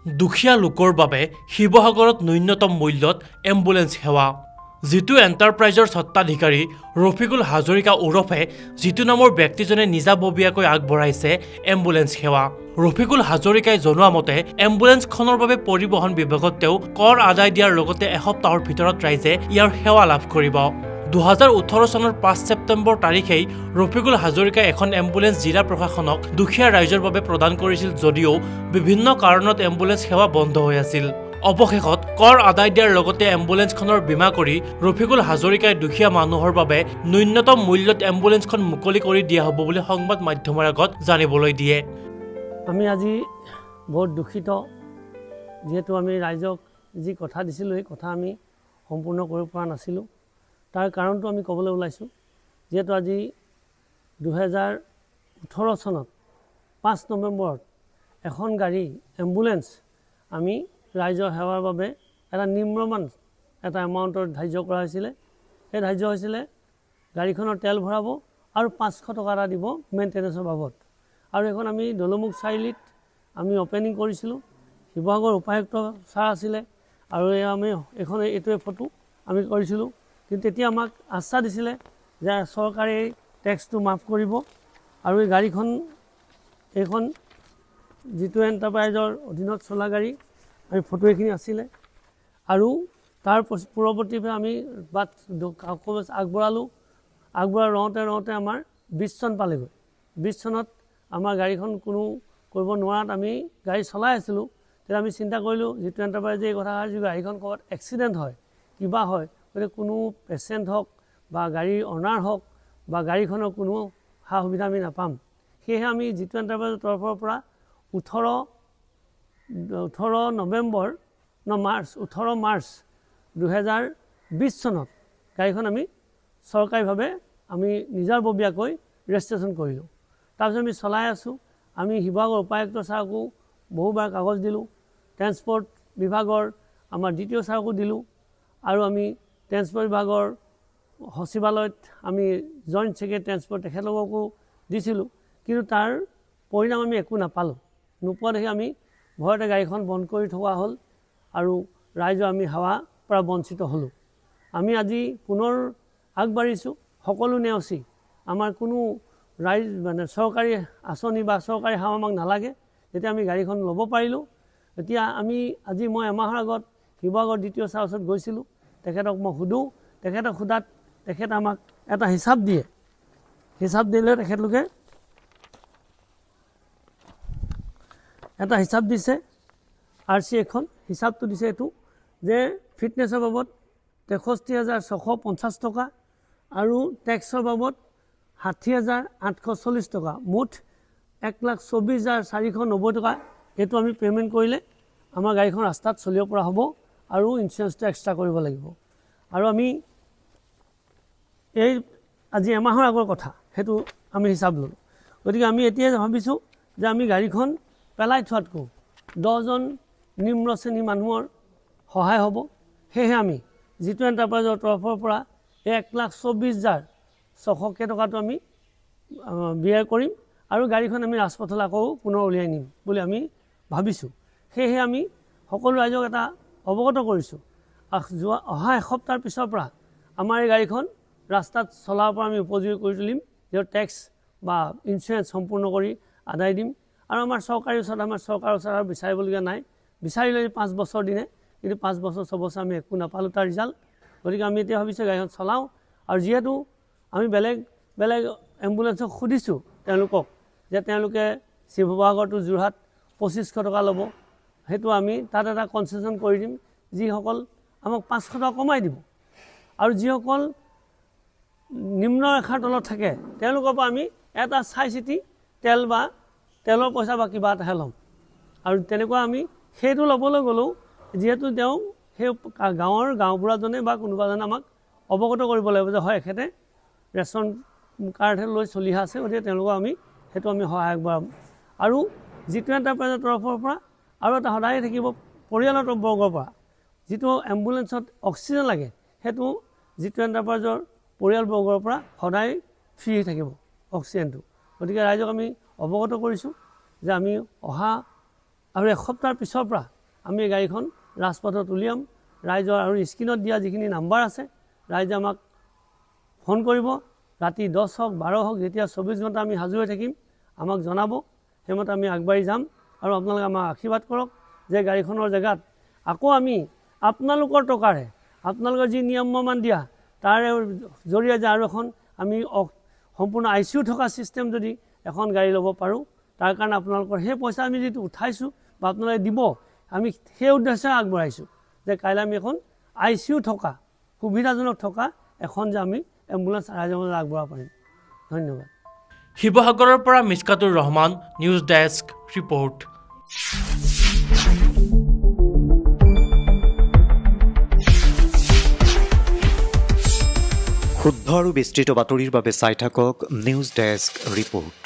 দুখীয়া লোকৰ বাবে শিৱসাগৰত ন্যূনতম মূল্যত এম্বুলেন্স সেৱা জিতু এণ্টাৰপ্ৰাইজৰ স্বত্বাধিকাৰী ৰফিকুল হাজৰিকা ওৰফে জিতু নামৰ ব্যক্তিজনে নিজাববীয়াকৈ আগবঢ়াইছে এম্বুলেন্স সেৱা ৰফিকুল হাজৰিকাই জনোৱা মতে এম্বুলেন্সখনৰ বাবে পৰিবহণ বিভাগত তেওঁ কৰ আদায় দিয়াৰ লগতে এসপ্তাহৰ ভিতৰত ৰাইজে ইয়াৰ সেৱা লাভ কৰিব 2018 চনৰ 5 ছেপ্টেম্বৰ তাৰিখেই ৰফিকুল হাজৰিকাই এখন এম্বুলেন্স জিলা প্ৰশাসনক দুখীয়া ৰাইজৰ বাবে প্ৰদান কৰিছিল যদিও বিভিন্ন কাৰণত এম্বুলেন্স সেৱা বন্ধ হৈ আছিল অৱশেষত কৰ আদায় দিয়াৰ লগতে এম্বুলেন্সখনৰ বীমা কৰি ৰফিকুল হাজৰিকাই দুখীয়া মানুহৰ বাবে ন্যূনতম মূল্যত এম্বুলেন্সখন মুকলি কৰি দিয়া হ'ব বুলি সংবাদ মাধ্যমৰ আগত জানিবলৈ দিয়ে আমি আজি বহুত দুখিত যেহেতু আমি ৰাইজক যি কথা দিছিলোঁ এই কথা আমি সম্পূৰ্ণ কৰিব পৰা নাছিলোঁ তাৰ কাৰণটো আমি ক'বলৈ ওলাইছোঁ যেহেতু আজি 2018 চনত 5 নৱেম্বৰত এখন গাড়ী এম্বুলেন্স আমি ৰাইজৰ সেৱাৰ বাবে এটা নিম্নমান এটা এমাউণ্টৰ ধাৰ্য কৰা হৈছিলে এই ধাৰ্য হৈছিলে গাড়ীখনৰ তেল ভৰাব আৰু 500 টকা এটা দিব মেইনটেনেন্সৰ বাবদ আৰু এখন আমি দলমুখ চাৰিআলিত আমি অপেনিং কৰিছিলোঁ শিৱসাগৰ উপায়ুক্ত ছাৰ আছিলে আৰু আমি এখন এইটোৱে ফটো আমি কৰিছিলোঁ কিন্তু তেতিয়া আমাক আশ্বাস দিছিলে যে চৰকাৰে টেক্সটো মাফ কৰিব আৰু এই গাড়ীখন এইখন জিতু এণ্টাৰপ্ৰাইজৰ অধীনত চলা গাড়ী আমি ফটো এখিনি আছিলে আৰু তাৰ পৰৱৰ্তীভাৱে আমি বাট আগবঢ়ালোঁ ৰওঁতে আমাৰ 20 চন পালেগৈ 20 চনত আমাৰ গাড়ীখন কোনো কৰিব নোৱাৰাত আমি গাড়ী চলাই আছিলোঁ তেতিয়া আমি চিন্তা কৰিলোঁ জিতু এণ্টাৰপ্ৰাইজে এই কথা যদি গাড়ীখন ক'ৰবাত এক্সিডেণ্ট হয় কিবা হয় গতিকে কোনো পেচেণ্ট হওক বা গাড়ীৰ অনাৰ হওক বা গাড়ীখনৰ কোনো সা সুবিধা আমি নাপাম সেয়েহে আমি জিতু এণ্টাৰপ্ৰাইজৰ তৰফৰ পৰা 18 মাৰ্চ 2020 চনত গাড়ীখন আমি চৰকাৰীভাৱে আমি নিজাববীয়াকৈ ৰেজিষ্ট্ৰেশ্যন কৰিলোঁ তাৰপিছত আমি চলাই আছোঁ আমি শিৱসাগৰ উপায়ুক্ত ছাৰকো বহুবাৰ কাগজ দিলোঁ ট্ৰেন্সপৰ্ট বিভাগৰ আমাৰ দ্বিতীয় ছাৰকো দিলোঁ আৰু আমি ট্ৰেন্সপৰ্ট বিভাগৰ সচিবালয়ত আমি জইণ্ট ছেক্ৰেটাৰী ট্ৰেন্সপৰ্ট তেখেতলোককো দিছিলোঁ কিন্তু তাৰ পৰিণাম আমি একো নাপালোঁ নোপোৱা দেখি আমি ভয়তে গাড়ীখন বন্ধ কৰি থোৱা হ'ল আৰু ৰাইজৰ আমি সেৱাৰ পৰা বঞ্চিত হ'লোঁ আমি আজি পুনৰ আগবাঢ়িছোঁ সকলো নেওচি আমাৰ কোনো ৰাইজ মানে চৰকাৰী আঁচনি বা চৰকাৰী সেৱা আমাক নালাগে যেতিয়া আমি গাড়ীখন ল'ব পাৰিলোঁ এতিয়া আমি আজি মই এমাহৰ আগত শিৱসাগৰ দ্বিতীয় ছাৰৰ ওচৰত গৈছিলোঁ তেখেতক মই সোধোঁ তেখেতক সোধাত তেখেতে আমাক এটা হিচাপ দিয়ে হিচাপ দিলে তেখেতলোকে এটা হিচাপ দিছে RC এখন হিচাপটো দিছে এইটো যে ফিটনেছৰ বাবদ 63,650 টকা আৰু টেক্সৰ বাবদ 60,840 টকা মুঠ 1,24,490 টকা এইটো আমি পে'মেণ্ট কৰিলে আমাৰ গাড়ীখন ৰাস্তাত চলিব পৰা হ'ব আৰু ইঞ্চুৰেঞ্চটো এক্সট্ৰা কৰিব লাগিব আৰু আমি এই আজি এমাহৰ আগৰ কথা সেইটো আমি হিচাপ ল'লোঁ গতিকে আমি এতিয়া ভাবিছোঁ যে আমি গাড়ীখন পেলাই থোৱাতকৈ 10জন নিম্ন শ্ৰেণীৰ মানুহৰ সহায় হ'ব সেয়েহে আমি জিতু এণ্টাৰপ্ৰাইজৰ তৰফৰ পৰা 1,24,600 টকাটো আমি ব্যয় কৰিম আৰু গাড়ীখন আমি ৰাজপথলৈ আকৌ পুনৰ উলিয়াই নিম বুলি আমি ভাবিছোঁ সেয়েহে আমি সকলো ৰাইজক এটা অৱগত কৰিছোঁ অহা এসপ্তাহৰ পিছৰ পৰা আমাৰ এই গাড়ীখন ৰাস্তাত চলাৰ পৰা আমি উপযোগী কৰি তুলিম যিহেতু টেক্স বা ইঞ্চুৰেঞ্চ সম্পূৰ্ণ কৰি আদায় দিম আৰু আমাৰ চৰকাৰী ওচৰত চৰকাৰৰ ওচৰত আৰু বিচাৰিবলগীয়া নাই বিচাৰিলে 5 বছৰ দিনে কিন্তু 5 বছৰ 6 বছৰ আমি একো নাপালোঁ তাৰ ৰিজাল্ট গতিকে আমি এতিয়া ভাবিছোঁ গাড়ীখন চলাওঁ আৰু যিহেতু আমি বেলেগ এম্বুলেঞ্চক সুধিছোঁ তেওঁলোকক যে তেওঁলোকে শিৱসাগৰটো যোৰহাট 2500 টকা ল'ব সেইটো আমি তাত এটা কনচেশ্যন কৰি দিম যিসকল আমাক 500 টকা কমাই দিব আৰু যিসকল নিম্ন ৰেখাৰ তলত থাকে তেওঁলোকৰ পৰা আমি এটা চাই চিতি তেলৰ পইচা বা কিবা এটাহে ল'ম আৰু তেনেকুৱা আমি সেইটো ল'বলৈ গ'লেও যিহেতু তেওঁ সেই গাঁওবুঢ়াজনে বা কোনোবাজনে আমাক অৱগত কৰিব লাগিব যে হয় এখেতে ৰেচন কাৰ্ডহে লৈ চলি আছে গতিকে তেওঁলোকক আমি সেইটো আমি সহায় আগবঢ়াম আৰু জিতু এণ্টাৰপ্ৰাইজৰ তৰফৰ পৰা আৰু এটা সদায় থাকিব পৰিয়ালৰ বৰ্গৰ পৰা যিটো এম্বুলেন্সত অক্সিজেন লাগে সেইটো জিতু এণ্টাৰপ্ৰাইজৰ পৰিয়ালবৰ্গৰ পৰা সদায় ফ্ৰী থাকিব অক্সিজেনটো গতিকে ৰাইজক আমি অৱগত কৰিছোঁ যে আমি অহা আৰু এসপ্তাহৰ পিছৰ পৰা আমি গাড়ীখন ৰাজপথত উলিয়াম ৰাইজৰ আৰু স্ক্ৰীনত দিয়া যিখিনি নাম্বাৰ আছে ৰাইজে আমাক ফোন কৰিব ৰাতি 10 হওক 12 হওক যেতিয়া 24 ঘণ্টা আমি হাজু হৈ থাকিম আমাক জনাব সেইমতে আমি আগবাঢ়ি যাম আৰু আপোনালোকে আমাক আশীৰ্বাদ কৰক যে গাড়ীখনৰ জেগাত আকৌ আমি আপোনালোকৰ টকাৰে আপোনালোকৰ যি নিয়মমান দিয়া তাৰে জৰিয়তে আৰু এখন আমি সম্পূৰ্ণ ICU থকা চিষ্টেম যদি এখন গাড়ী ল'ব পাৰোঁ তাৰ কাৰণে আপোনালোকৰ সেই পইচা আমি যিটো উঠাইছোঁ বা আপোনালোকে দিব আমি সেই উদ্দেশ্যে আগবঢ়াইছোঁ যে কাইলৈ আমি এখন ICU থকা সুবিধাজনক থকা এখন যে আমি এম্বুলেন্স ৰাইজৰ মাজত আগবঢ়াব পাৰিম ধন্যবাদ শিৱসাগৰৰ পৰা মিছকাতুৰ ৰহমান নিউজ ডেস্ক ৰিপৰ্ট শুদ্ধ আৰু বিস্তৃত বাতৰিৰ বাবে চাই থাকক নিউজ ডেস্ক ৰিপৰ্ট